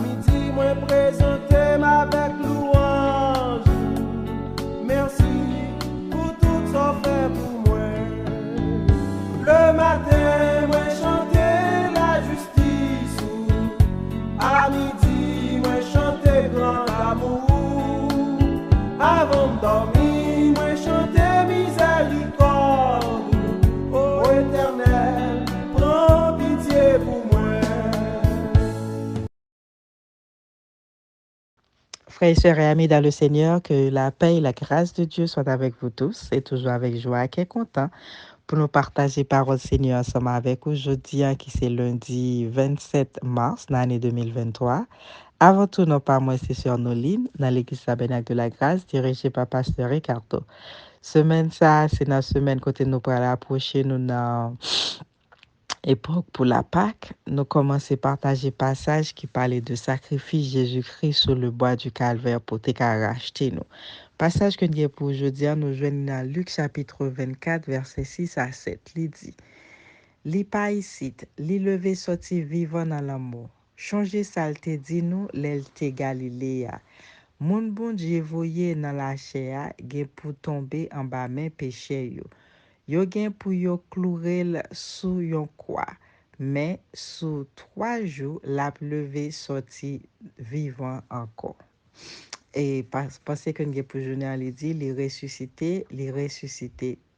midi, moi présenter avec louange. Merci pour tout ça fait pour moi. Le matin, moi chanter la justice. À midi, moi chanter grand amour. Avant de dormir, moi chanter miséricorde. Ô Éternel, prends pitié pour moi. Frères et sœurs et amis dans le Seigneur, que la paix et la grâce de Dieu soient avec vous tous et toujours avec joie qui est content pour nous partager parole Seigneur ensemble avec vous aujourd'hui, qui c'est lundi 27 mars, l'année 2023. Avant tout, nous pas moi, c'est sur nos lignes, dans l'église Tabernacle de la Grâce, dirigée par Pasteur Ricardo. Semaine ça, c'est notre semaine côté nous pour approcher, nous dans époque pour la Pâque, nous commençons à partager passage qui parlait de sacrifice Jésus-Christ sur le bois du calvaire pour te racheter nous. Passage que nous avons pour aujourd'hui, nous joignons dans Luc chapitre 24, verset 6 à 7. Il dit, li pa ici, li levé sorti vivant dans l'amour. Changer salte dit nous, l'elte Galilea. Moun bon Dieu voye dans la chair, gen pour tomber en bas men péché yo. Yo gen pou yo clourel sous yon croix, mais sous 3 jours, la levé sorti vivant encore. Et parce que nous pour journée, il dit, les ressuscité,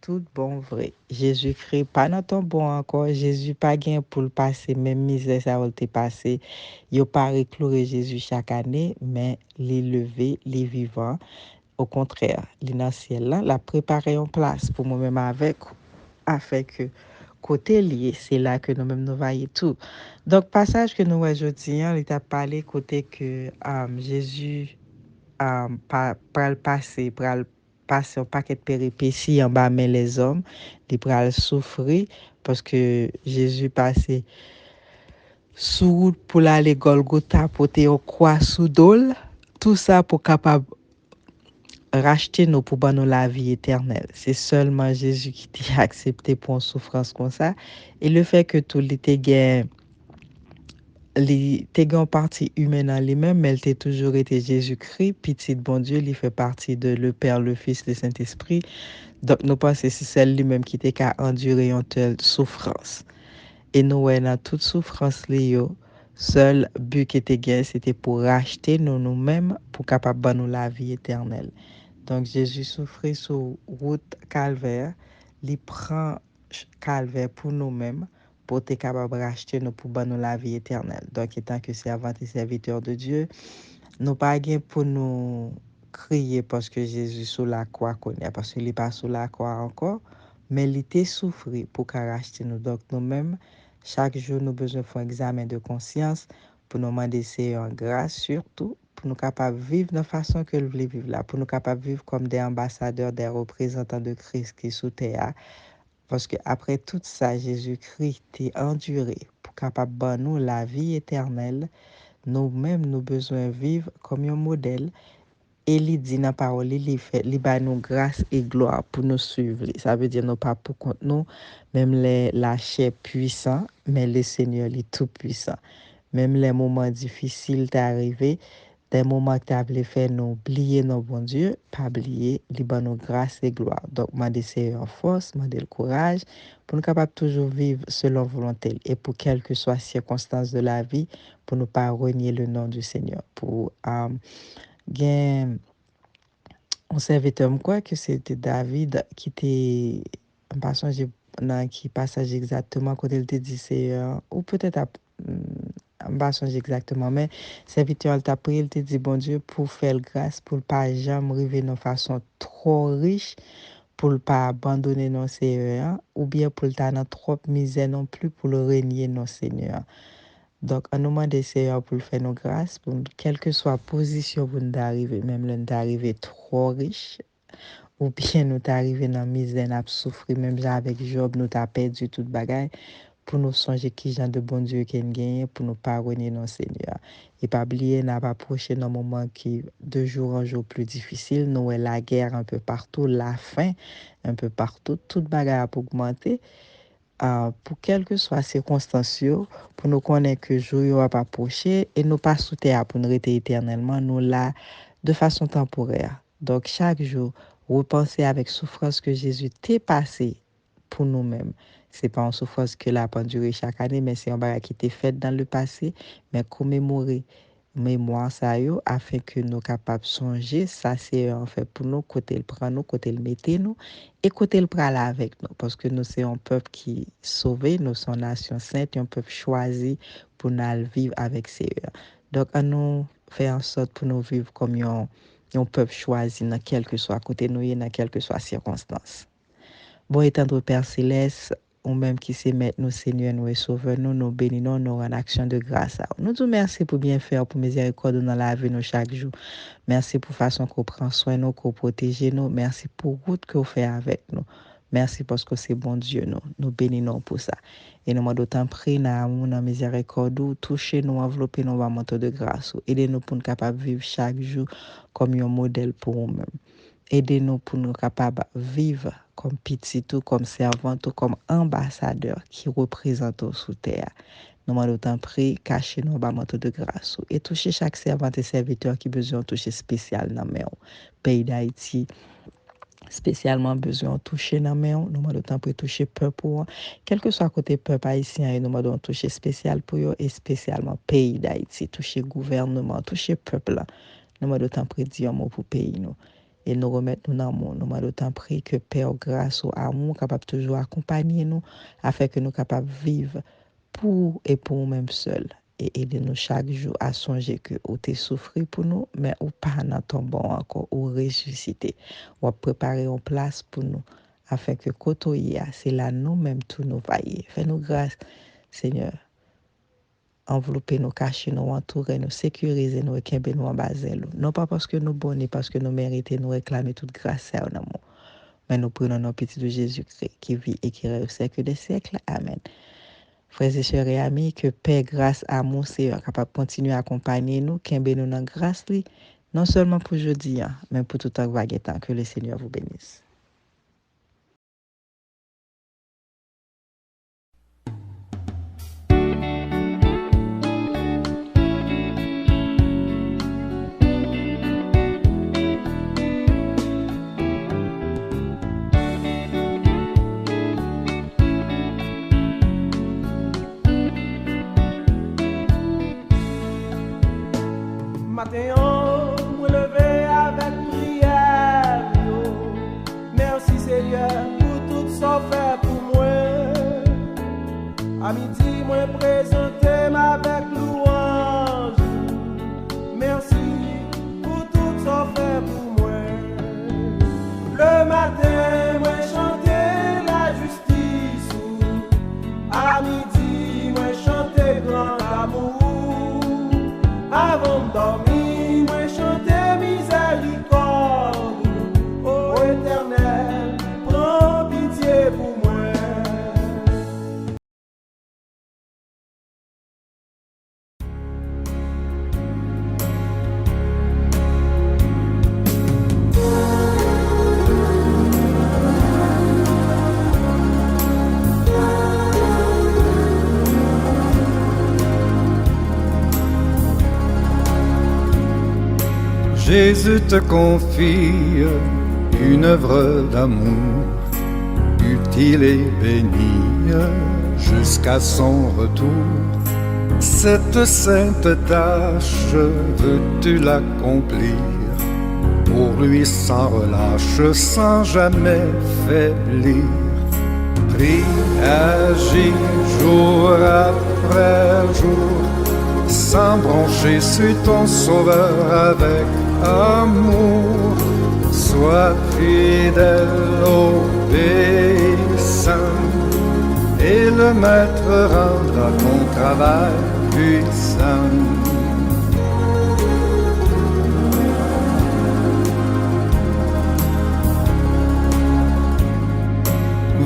tout bon vrai. Jésus-Christ, pas dans ton bon encore, Jésus pas gain pour le passer, même misère ça va te passer. Yo pas reclourer Jésus chaque année, mais les lever, les vivants. Au contraire, il dans ciel là, la préparer en place pour moi-même avec, afin que côté lié, c'est là que nous-mêmes nous voyons tout. Donc, passage que nous voyons aujourd'hui, il t'a parlé côté que Jésus pral passer un paquet de péripéties en bas mais les hommes, il pral souffrir parce que Jésus passait sous route pour aller Golgotha porter au croix sous dol, tout ça pour capable racheter nous pour nous la vie éternelle. C'est seulement Jésus qui t'a accepté pour une souffrance comme ça. Et le fait que tout était gain, une partie humaine en lui-même, mais elle a toujours été Jésus-Christ, petit bon Dieu, il fait partie de le Père, le Fils, le Saint-Esprit. Donc nous pensons que c'est celle lui-même qui t'a enduré une telle souffrance. Et nous, dans toute souffrance, seul but qui était gain, c'était pour racheter nous-mêmes, pour capable nous la vie éternelle. Donc, Jésus souffrait sur route calvaire. Il prend calvaire pour nous-mêmes, pour être capable de racheter nous pour nous la vie éternelle. Donc, étant que servante et serviteur de Dieu, nous pas pour nous crier parce que Jésus sur la croix connaît, parce qu'il n'est pas sur la croix encore, mais il était souffert pour racheter nous. Donc, nous-mêmes, chaque jour, nous avons besoin de faire un examen de conscience pour nous demander Seigneur grâce surtout pour nous capables de vivre de la façon que nous voulons vivre là, pour nous capables de vivre comme des ambassadeurs, des représentants de Christ qui sont sous terre. Parce que après tout ça, Jésus-Christ est enduré pour capable de nous la vie éternelle. Nous-mêmes, nous besoin de vivre comme un modèle. Et il dit dans la parole, il fait, il bat nous grâce et gloire pour nous suivre. Ça veut dire, nous pas pour contre nous, même la chair puissant, mais le Seigneur est tout puissant. Même les moments difficiles t'arrivent, des moments que tu as fait nous oublier nos bon Dieu, pas oublier, il bat nous grâce et gloire. Donc, m'a c'est en force, m'a le courage pour nous capables toujours vivre selon volonté et pour quelles que soient les circonstances de la vie, pour ne pas renier le nom du Seigneur. Pour gagner on serviteur quoi que c'était David qui était en passant dans qui passage exactement quand il te dit c'est ou peut-être en passant exactement mais serviteur t'a pris il te dit bon Dieu pour faire grâce pour pas jamais arriver de façon trop riche pour pas abandonner nos Seigneur ou bien pour ta dans trop misère non plus pour le régner nos Seigneur. Donc, on nous demande Seigneur pour faire nos grâces, pour quelle que soit la position pour nous d'arriver, même là, nous d'arriver trop riche, ou bien nous d'arriver dans la misère, nous souffrir, même avec Job, nous avons perdu toute bagaille, pour nous songer qui genre de bon Dieu qui gagne, pour nous pardonner nos Seigneur. Et pas oublier, n'a pas approché dans un moment qui, de jour en jour, plus difficile, nous avons la guerre un peu partout, la faim un peu partout, toute bagaille a augmenté. pour quelles que soient les circonstances, pour nous connaître que le jour va pas approcher et nous pas sous terre pour nous rester éternellement, nous là de façon temporaire. Donc chaque jour, repenser avec souffrance que Jésus t'est passé pour nous-mêmes. C'est pas une souffrance que l'a penduré chaque année, mais c'est un bagage qui était fait dans le passé, mais commémorer mémoire ça yo afin que nous capables songer ça c'est en fait pour nous côté le prend nous côté le mettez nous et côté le prend là avec nous parce que nous c'est un peuple qui sauvé nous sommes nation sainte un peuple choisi pour nous vivre avec Seigneur donc on nous fait en sorte pour nous vivre comme un peuple choisi dans quel que soit côté nous et dans quelle que soit circonstance. Bon étendre Père Céleste, ou même qui se met nous Seigneur, nous et Sauveur, nous bénissons, nous en action de grâce. Nous disons merci pour bien faire, pour miséricorde dans la vie nous chaque jour. Merci pour façon qu'on prend soin de nous, qu'on protège nous. Merci pour route qu'on fait avec nous. Merci parce que c'est bon Dieu, nous bénissons pour ça. Et nous m'en d'autant pris dans la miséricorde, toucher nous, envelopper nous, manteau de grâce. Aidez-nous pour nous capables de vivre chaque jour comme un modèle pour nous-mêmes. Aidez-nous pour nous capables de vivre comme petit tout, comme servant tout, comme ambassadeur qui représente sous terre. Nous m'en d'autant pris, cacher nos manteau de grâce et toucher chaque servant et serviteur qui a besoin de toucher spécial dans le pays d'Haïti. Spécialement besoin de toucher dans le nous m'en d'autant pris toucher peuple, quel que soit côté peuple haïtien, nous m'en d'autant toucher spécial pour eux et spécialement pays d'Haïti, toucher gouvernement, toucher peuple. Nous m'en d'autant pris dire un mot pour pays nous. Et nous remettre nous dans le monde. Nous m'en d'autant pris que Père, grâce au amour, capable toujours accompagner nous, afin que nous capables de vivre pour et pour nous-mêmes seuls. Et aider-nous chaque jour à songer que vous t'es souffert pour nous, mais ou pas dans ton bon encore, ou ressuscité. Ou préparer une place pour nous, afin que quand c'est là nous-mêmes tout nous vailler. Fais-nous grâce, Seigneur. Envelopper nous, cacher nous, entourer nous, sécuriser nous et kembe nous en bas. Non pas parce que nous bons, ni parce que nous méritons, nous réclamer toute grâce à nous. Mais nous prenons nos petits de Jésus-Christ qui vit et qui règne au siècle des siècles. Amen. Frères et sœurs et amis, que paix, grâce, amour, Seigneur, capable de continuer à accompagner nous, kembe nous dans grâce, non seulement pour aujourd'hui, mais pour tout un vague temps. Que le Seigneur vous bénisse. Matin, me lever avec prière. Merci Seigneur pour tout ça fait pour moi. À midi, moi présenter avec louange. Merci pour tout ça fait pour moi. Le matin, moi chanter la justice. À midi, moi chanter grand amour. Avant de dormir, moi chanter miséricorde. Ô Éternel, prends pitié pour moi. Jésus te confie une œuvre d'amour, utile et bénie jusqu'à son retour. Cette sainte tâche, veux-tu l'accomplir pour lui sans relâche, sans jamais faiblir? Prie, agis jour après jour, sans broncher sur ton sauveur avec amour. Sois fidèle, obéissant, et le maître rendra ton travail puissant.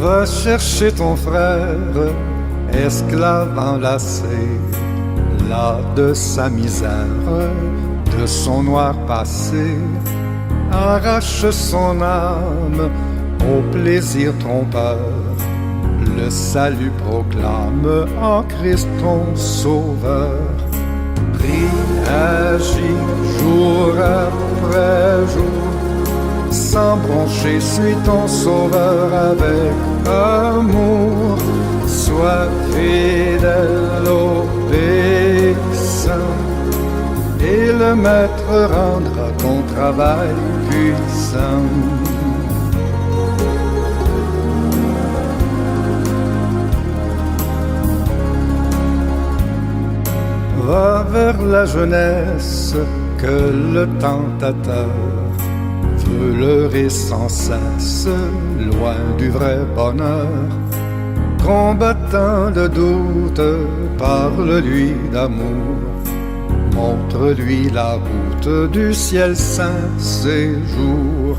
Va chercher ton frère, esclave enlacé, là de sa misère, de son noir passé. Arrache son âme au plaisir trompeur, le salut proclame en Christ ton Sauveur. Prie, agis jour après jour, sans broncher, suis ton Sauveur avec amour. Sois fidèle, obéissant, et le Maître rendra ton travail puissant. Va vers la jeunesse que le tentateur veut leurrer sans cesse, loin du vrai bonheur. Combattant de doute, parle-lui d'amour, montre-lui la route du ciel saint séjour.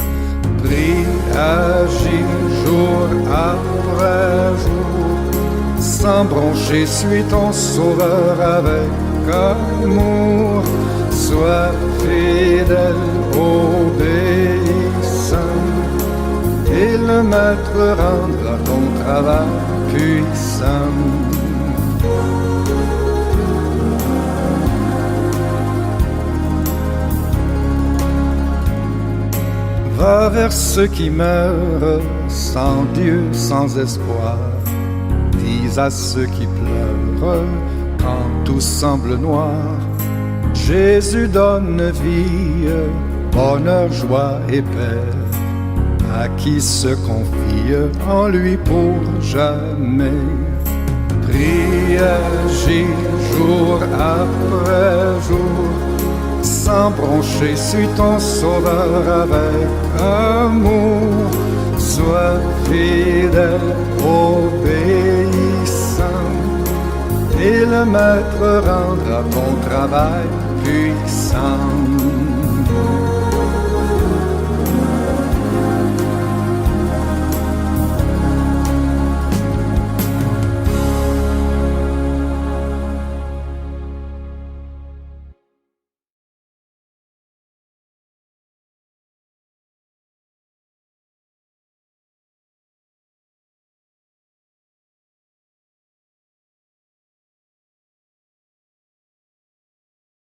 Prie, agis jour après jour, sans broncher, suis ton Sauveur avec amour. Sois fidèle, obéissant, et le Maître rendra ton travail puissant. Va vers ceux qui meurent sans Dieu, sans espoir. Dis à ceux qui pleurent quand tout semble noir: Jésus donne vie, bonheur, joie et paix à qui se confie en lui pour jamais. Prie, agis jour après jour, sans broncher, suis ton Sauveur avec amour. Sois fidèle, obéissant, et le Maître rendra ton travail puissant.